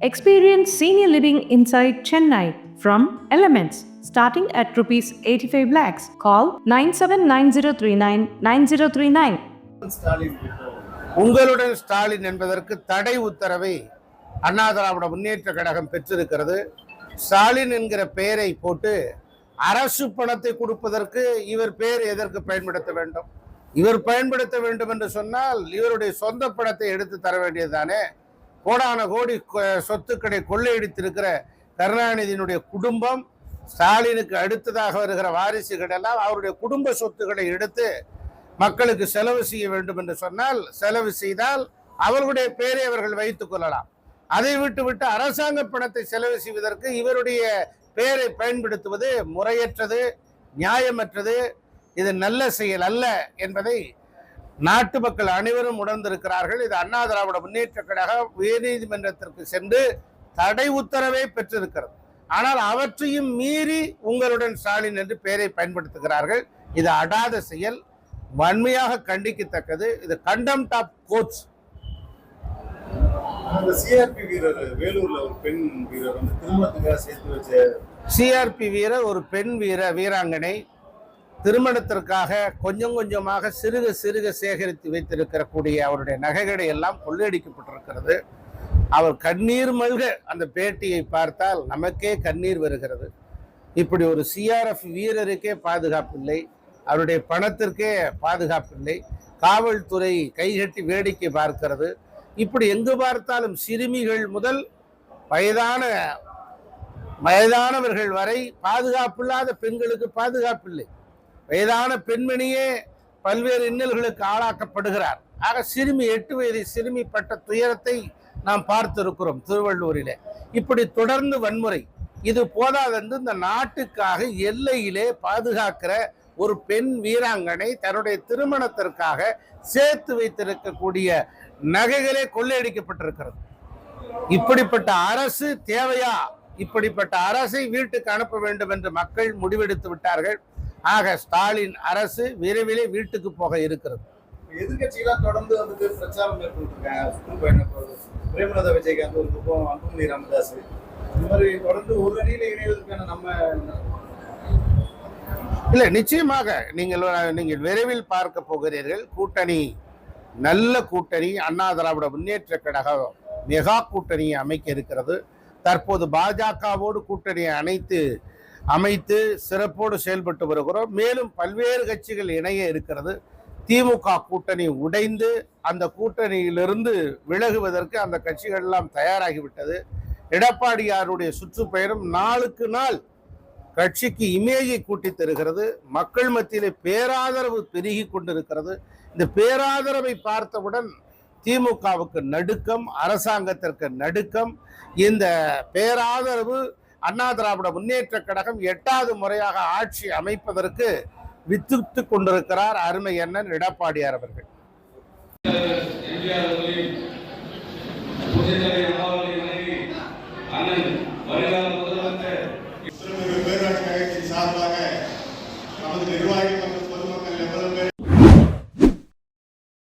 Experience senior living inside Chennai from Elements starting at rupees 85 lakhs. Call 9790399039. உங்களுடன் ஸ்டாலின் என்பதற்கு தடை உத்தரவை அண்ணா திராவிட முன்னேற்ற கழகம் பெற்றிருக்கிறது. ஸ்டாலின் என்கிற பெயரை போட்டு அரசு பணத்தை கொடுப்பதற்கு இவர் பெயர் எதற்கு பயன்படுத்த வேண்டும்? இவர் பயன்படுத்த வேண்டும் என்று சொன்னால் இவருடைய சொந்த பணத்தை எடுத்து தர வேண்டியதுதானே. கோடான கோடி சொத்துக்களை கொள்ளையடித்திருக்கிற கருணாநிதியினுடைய குடும்பம், ஸ்டாலினுக்கு அடுத்ததாக வருகிற வாரிசுகள் எல்லாம் அவருடைய குடும்ப சொத்துக்களை எடுத்து மக்களுக்கு செலவு செய்ய வேண்டும் என்று சொன்னால் செலவு செய்தால் அவர்களுடைய பெயரை அவர்கள் வைத்துக் கொள்ளலாம். அதை விட்டு அரசாங்க பணத்தை செலவு செய்வதற்கு இவருடைய பெயரை பயன்படுத்துவது முறையற்றது, நியாயமற்றது. இது நல்ல செயல் அல்ல என்பதை நாட்டு மக்கள் அனைவரும் உணர்ந்திருக்கிறார்கள். இது அண்ணா திராவிட முன்னேற்ற கழகம் உயர்நீதிமன்றத்திற்கு சென்று தடை உத்தரவை பெற்றிருக்கிறது. ஆனால் அவற்றையும் மீறி உங்களுடன் ஸ்டாலின் என்று பெயரை பயன்படுத்துகிறார்கள். இது அடாத செயல், வன்மையாக கண்டிக்கத்தக்கது. இது கண்டெம்ட் ஆஃப் கோர்ட்ஸ். சிஆர்பி வீரர் வேலூர்ல ஒரு பெண் வீரர் வந்து திருமணத்துக்காக சேர்த்து வச்ச சிஆர்பி வீரர் ஒரு பெண் வீராங்கனை திருமணத்திற்காக கொஞ்சம் கொஞ்சமாக சிறுக சேகரித்து வைத்திருக்கிற கூடிய அவருடைய நகைகளை எல்லாம் கொள்ளையடிக்கப்பட்டிருக்கிறது. அவர் கண்ணீர் மல்க அந்த பேட்டியை பார்த்தால் நமக்கே கண்ணீர் வருகிறது. இப்படி ஒரு சிஆர்எஃப் வீரருக்கே பாதுகாப்பு இல்லை, அவருடைய பணத்திற்கே பாதுகாப்பு இல்லை, காவல்துறை கைகட்டி வேடிக்கை பார்க்கிறது. இப்படி எங்கு பார்த்தாலும் சிறுமிகள் முதல் வயதானவர்கள் வரை பாதுகாப்பு இல்லாத பெண்களுக்கு பாதுகாப்பு இல்லை. வயதான பெண்மணியே பல்வேறு இன்னல்களுக்கு ஆளாக்கப்படுகிறார். ஆக சிறுமி 8 வயது சிறுமி பட்ட துயரத்தை நாம் பார்த்திருக்கிறோம் திருவள்ளூரிலே. இப்படி தொடர்ந்து வன்முறை. இது போதாதென்று இந்த நாட்டுக்காக எல்லையிலே பாதுகாக்கிற ஒரு பெண் வீராங்கனை தன்னுடைய திருமணத்திற்காக சேர்த்து வைத்திருக்கக்கூடிய நகைகளே கொள்ளையடிக்கப்பட்டிருக்கிறது. இப்படிப்பட்ட அரசு தேவையா? இப்படிப்பட்ட அரசை வீட்டுக்கு அனுப்ப வேண்டும் என்று மக்கள் முடிவெடுத்து விட்டார்கள். ஆக ஸ்டாலின் அரசு விரைவிலே வீட்டுக்கு போக இருக்கிறது. எதிர்கட்சியெல்லாம் தொடர்ந்து வந்துட்டு பிரச்சாரம் மேற்கொண்டிருக்காங்க. சுற்றுப்பயணம் பிரேமலதா விஜயகாந்த், ஒரு பக்கம் அன்புமணி ராமதாஸ், இந்த மாதிரி தொடர்ந்து ஒரு அணியில இணைவதற்கான நம்ம இல்லை, நிச்சயமாக நீங்கள் விரைவில் பார்க்க போகிறீர்கள். கூட்டணி, நல்ல கூட்டணி, அண்ணா திராவிட முன்னேற்ற கழகம் மெகா கூட்டணியை அமைக்க இருக்கிறது. தற்போது பாஜகவோடு கூட்டணியை அமைத்து சிறப்போடு செயல்பட்டு வருகிறோம். மேலும் பல்வேறு கட்சிகள் இணைய இருக்கிறது. திமுக கூட்டணி உடைந்து அந்த கூட்டணியிலிருந்து விலகுவதற்கு அந்த கட்சிகள் எல்லாம் தயாராகிவிட்டது. எடப்பாடியாருடைய சுற்றுப்பயணம் நாளுக்கு நாள் கட்சிக்கு இமேஜை கூட்டி தருகிறது. மக்கள் மத்தியிலே பேராதரவு பெருகி கொண்டிருக்கிறது. இந்த பேராதரவை பார்த்தவுடன் திமுகவுக்கு நடுக்கம், அரசாங்கத்திற்கு நடுக்கம். இந்த பேராதரவு அண்ணா திராவிட முன்னேற்ற கழகம் 8வது முறையாக ஆட்சி அமைப்பதற்கு வித்துட்டு கொண்டிருக்கிறார் அருமை அண்ணன் எடப்பாடியார் அவர்கள். அண்ணன்